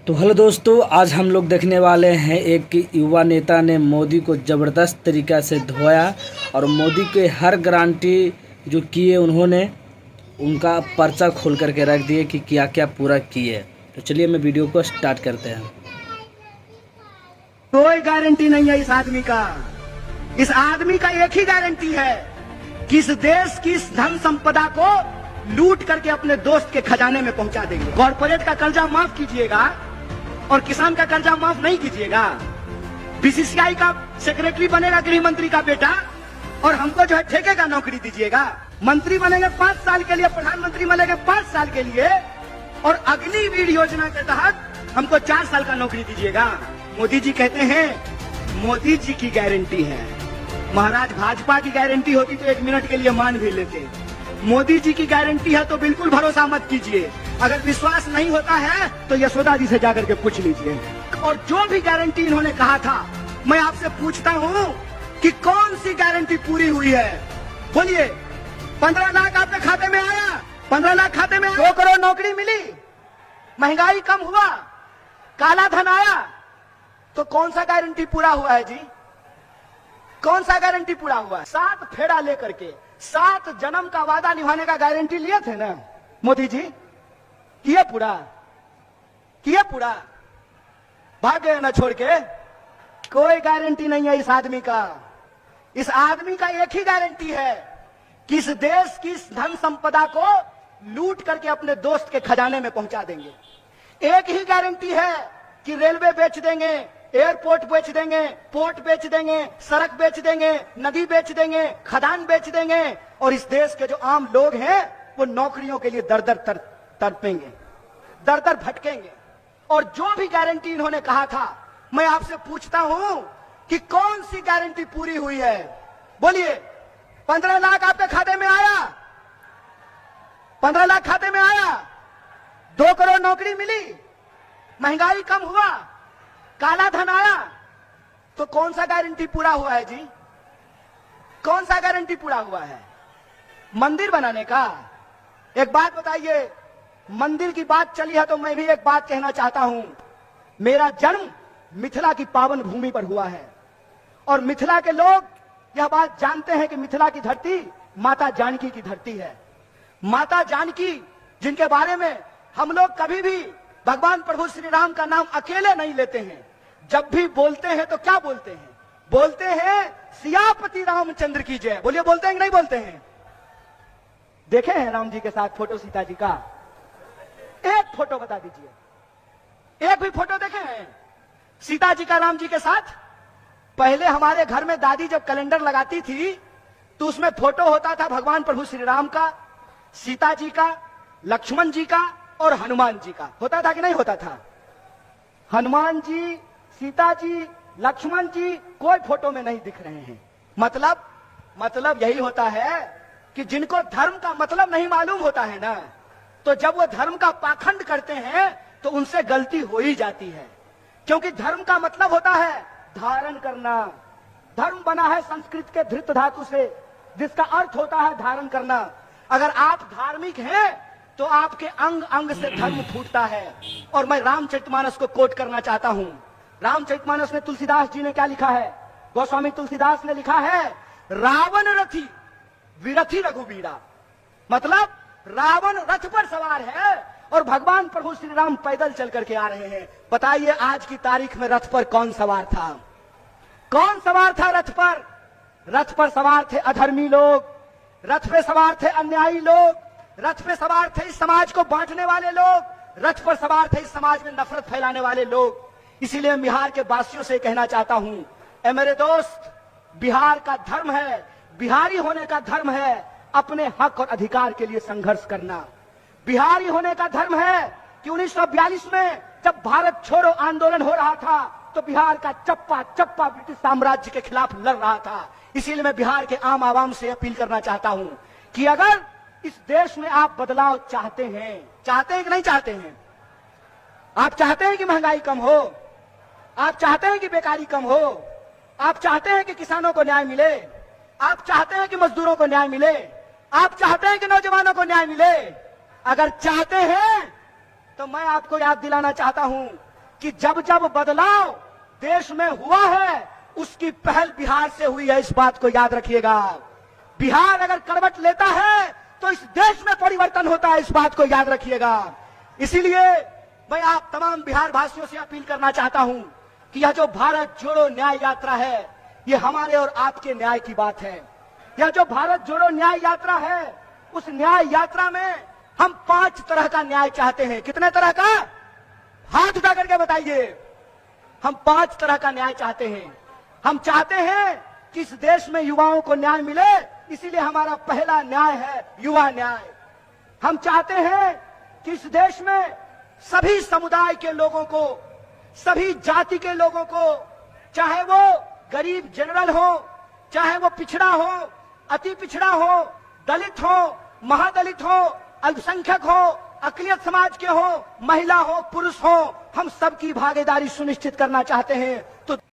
तो हेलो दोस्तों, आज हम लोग देखने वाले हैं एक युवा नेता ने मोदी को ज़बरदस्त तरीक़ा से धोया और मोदी के हर गारंटी जो किए उन्होंने उनका पर्चा खोल करके रख दिए कि क्या क्या पूरा किए। तो चलिए मैं वीडियो को स्टार्ट करते हैं। कोई गारंटी नहीं है इस आदमी का। इस आदमी का एक ही गारंटी है कि इस देश की इस धन संपदा को लूट करके अपने दोस्त के खजाने में पहुंचा देंगे। कॉर्पोरेट का कर्जा माफ कीजिएगा और किसान का कर्जा माफ नहीं कीजिएगा। बीसीसीआई का सेक्रेटरी बनेगा गृह मंत्री का बेटा और हमको जो है ठेके का नौकरी दीजिएगा। मंत्री बनेंगे 5 साल के लिए, प्रधानमंत्री बनेंगे 5 साल के लिए और अग्निवीर योजना के तहत हमको 4 साल का नौकरी दीजिएगा। मोदी जी कहते हैं मोदी जी की गारंटी है। महाराज भाजपा की गारंटी होती तो 1 मिनट के लिए मान भी लेते। मोदी जी की गारंटी है तो बिल्कुल भरोसा मत कीजिए। अगर विश्वास नहीं होता है तो यशोदा जी से जाकर के पूछ लीजिए। और जो भी गारंटी इन्होंने कहा था, मैं आपसे पूछता हूं कि कौन सी गारंटी पूरी हुई है? बोलिए। 15 लाख आपके खाते में आया? 15 लाख खाते में 2 करोड़ नौकरी मिली, महंगाई कम हुआ, काला धन आया, तो कौन सा गारंटी पूरा हुआ है जी? कौन सा गारंटी पूरा हुआ है? 7 फेरा लेकर के 7 जन्म का वादा निभाने का गारंटी लिए थे ना मोदी जी? किए पूरा? किए पूरा? भाग गए ना छोड़ के? कोई गारंटी नहीं है इस आदमी का। इस आदमी का एक ही गारंटी है कि इस देश की इस धन संपदा को लूट करके अपने दोस्त के खजाने में पहुंचा देंगे। एक ही गारंटी है कि रेलवे बेच देंगे, एयरपोर्ट बेच देंगे, पोर्ट बेच देंगे, सड़क बेच देंगे, नदी बेच देंगे, खदान बेच देंगे और इस देश के जो आम लोग हैं वो नौकरियों के लिए दर दर तड़पेंगे, दर दर भटकेंगे। और जो भी गारंटी इन्होंने कहा था, मैं आपसे पूछता हूं कि कौन सी गारंटी पूरी हुई है? बोलिए। 15 लाख आपके खाते में आया? 15 लाख खाते में आया? 2 करोड़ नौकरी मिली, महंगाई कम हुआ, काला धन आया, तो कौन सा गारंटी पूरा हुआ है जी? कौन सा गारंटी पूरा हुआ है? मंदिर बनाने का? एक बात बताइए, मंदिर की बात चली है तो मैं भी एक बात कहना चाहता हूं। मेरा जन्म मिथिला की पावन भूमि पर हुआ है और मिथिला के लोग यह बात जानते हैं कि मिथिला की धरती माता जानकी की धरती है। माता जानकी जिनके बारे में हम लोग कभी भी भगवान प्रभु श्री राम का नाम अकेले नहीं लेते हैं। जब भी बोलते हैं तो क्या बोलते हैं? बोलते हैं सियापति रामचंद्र की जय। बोलिए, बोलते हैं कि नहीं बोलते हैं? देखे हैं राम जी के साथ फोटो सीता जी का? एक फोटो बता दीजिए, एक भी फोटो देखे हैं सीता जी का राम जी के साथ? पहले हमारे घर में दादी जब कैलेंडर लगाती थी तो उसमें फोटो होता था भगवान प्रभु श्री राम का, सीता जी का, लक्ष्मण जी का और हनुमान जी का। होता था कि नहीं होता था? हनुमान जी, सीता जी, लक्ष्मण जी कोई फोटो में नहीं दिख रहे हैं। मतलब यही होता है कि जिनको धर्म का मतलब नहीं मालूम होता है ना, तो जब वो धर्म का पाखंड करते हैं तो उनसे गलती हो ही जाती है। क्योंकि धर्म का मतलब होता है धारण करना। धर्म बना है संस्कृत के धृत धातु से, जिसका अर्थ होता है धारण करना। अगर आप धार्मिक हैं तो आपके अंग अंग से धर्म फूटता है। और मैं रामचरितमानस को कोट करना चाहता हूं। रामचरितमानस में तुलसीदास जी ने क्या लिखा है? गोस्वामी तुलसीदास ने लिखा है, रावण रथी विरथी रघुबीरा। मतलब रावण रथ पर सवार है और भगवान प्रभु श्री राम पैदल चल करके आ रहे हैं। बताइए आज की तारीख में रथ पर कौन सवार था? कौन सवार था रथ पर? रथ पर सवार थे अधर्मी लोग, रथ पे सवार थे अन्यायी लोग, रथ पे सवार थे इस समाज को बांटने वाले लोग, रथ पर सवार थे इस समाज में नफरत फैलाने वाले लोग। इसीलिए बिहार के वासियों से कहना चाहता हूं, ए मेरे दोस्त, बिहार का धर्म है, बिहारी होने का धर्म है अपने हक और अधिकार के लिए संघर्ष करना। बिहारी होने का धर्म है कि 1942 में जब भारत छोड़ो आंदोलन हो रहा था तो बिहार का चप्पा चप्पा ब्रिटिश साम्राज्य के खिलाफ लड़ रहा था। इसीलिए मैं बिहार के आम आवाम से अपील करना चाहता हूं कि अगर इस देश में आप बदलाव चाहते हैं कि नहीं चाहते हैं? आप चाहते हैं कि महंगाई कम हो? आप चाहते हैं कि बेकारी कम हो? आप चाहते हैं कि किसानों को न्याय मिले? आप चाहते हैं कि मजदूरों को न्याय मिले? आप चाहते हैं कि नौजवानों को न्याय मिले? अगर चाहते हैं तो मैं आपको याद दिलाना चाहता हूं कि जब जब बदलाव देश में हुआ है उसकी पहल बिहार से हुई है, इस बात को याद रखिएगा। बिहार अगर करवट लेता है तो इस देश में परिवर्तन होता है, इस बात को याद रखिएगा। इसीलिए मैं आप तमाम बिहार वासियों से अपील करना चाहता हूं कि यह जो भारत जोड़ो न्याय यात्रा है, ये हमारे और आपके न्याय की बात है। यह जो भारत जोड़ो न्याय यात्रा है, उस न्याय यात्रा में हम 5 तरह का न्याय चाहते हैं। कितने तरह का? हाथ उठा करके बताइए। हम 5 तरह का न्याय चाहते हैं। हम चाहते हैं कि इस देश में युवाओं को न्याय मिले, इसीलिए हमारा पहला न्याय है युवा न्याय। हम चाहते हैं कि इस देश में सभी समुदाय के लोगों को, सभी जाति के लोगों को, चाहे वो गरीब जनरल हो, चाहे वो पिछड़ा हो, अति पिछड़ा हो, दलित हो, महादलित हो, अल्पसंख्यक हो, अकलियत समाज के हो, महिला हो, पुरुष हो, हम सबकी भागीदारी सुनिश्चित करना चाहते हैं। तो